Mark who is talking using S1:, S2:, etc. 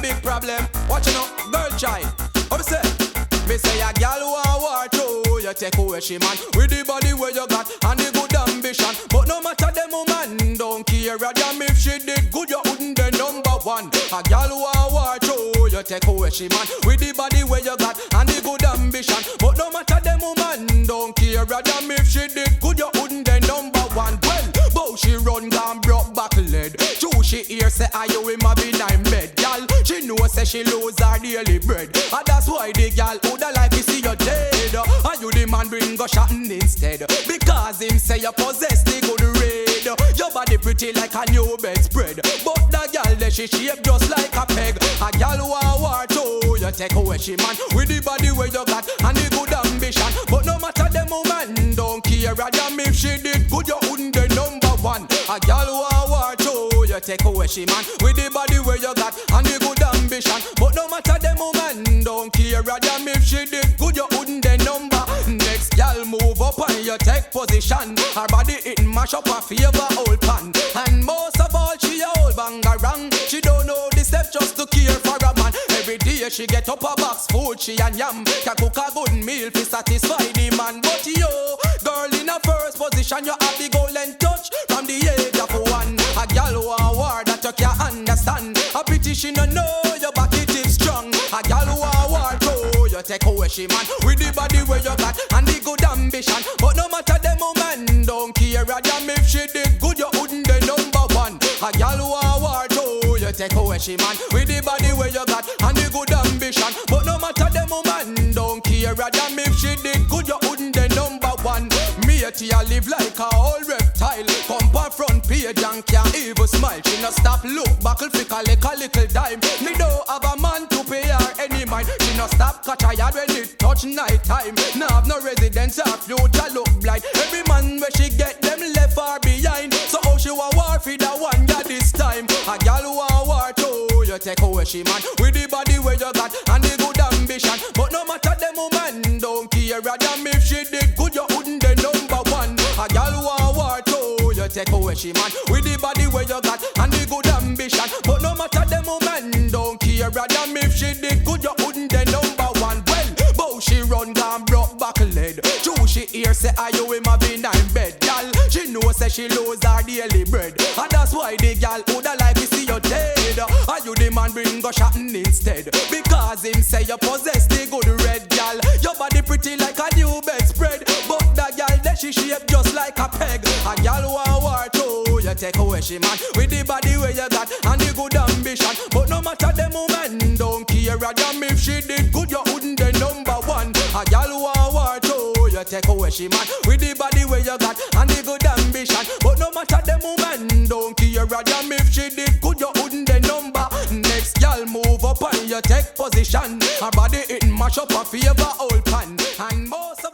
S1: big problem. Watch you know, girl child. What me say? Me say a girl want war too. You take away she man with the body where you got and the good ambition. But no matter them woman don't care a damn if she did good. You wouldn't be number one. A girl want war too. You take away she man with the body where you got and the good ambition. But no matter them woman don't care a damn if she did good. You wouldn't be number one. Well, bow she run down broke back leg. True she hear say are you in my benign bed, girl. She know say she lose her daily bread, and that's why the girl woulda like to see you dead. And you the man bring go shotting instead, because him say you possess the good red. Your body pretty like a new bedspread, but the girl there she shape just like a peg. A girl want war too. You take away she man with the body where you got and the good ambition. But no matter them woman don't care a damn if she did good. You wouldn't be number one. A girl want war too. You take away she man with the body where you got and the good ambition. But no matter them woman don't care a damn if she did good. You wouldn't be number. Next girl move up and you take position. Her body it mash up her favor old pan. And most of all she a old bangarang. She don't know the steps just to care for a man. Every day she get up a box food she and yam. Can cook a good meal to satisfy the man. But yo, girl in a first position, you have the golden touch from the age of one. A girl want war that you can't understand. A pity she no know your back it is strong. A girl want war too. You take away she man with the body where you got and the good ambition. But no matter them woman don't care a damn if she did good. You wouldn't be number one. A girl want war too. You take away she man with the body where you got and the good ambition. But no matter them woman don't care a damn if she did good. You wouldn't be number one. Me a tea live like a old reptile. Come on front page and can't even smile. She no stop look buckle flick a little dime. Me don't have a man to pay her any mind. She no stop catch a yard when it touch night time. No have no residence or future look blind. Every man where she get them left far behind. So how she want war for the one guy this time? A girl want war too. You take away she man with the body where you got and the good ambition. But no matter them woman don't care a damn if she did good. You wouldn't be number one. A girl want war too. You take away she man with the body where you got and the good ambition. But no matter them woman don't care a damn if she did good. You wouldn't be number one. Well, bow she run down broke back leg. True she hear say are you in my benign bed, girl. She know say she lose her daily bread, and that's why the girl woulda like to see you dead. And you the man bring go shotting instead, because him say you possess the good red, girl. Your body pretty like a new bedspread, but the girl that she shape just like a peg. A girl want war too. You take away she man with the body where you got and the good ambition. But no matter them woman don't care a damn if she did good. You wouldn't be number one. A girl want war too. You take away she man with the body where you got and the good ambition. But no matter them woman don't care a damn if she did good. You wouldn't be number. Next girl move up and you take position. Her body it mash up her favor old pan. And most of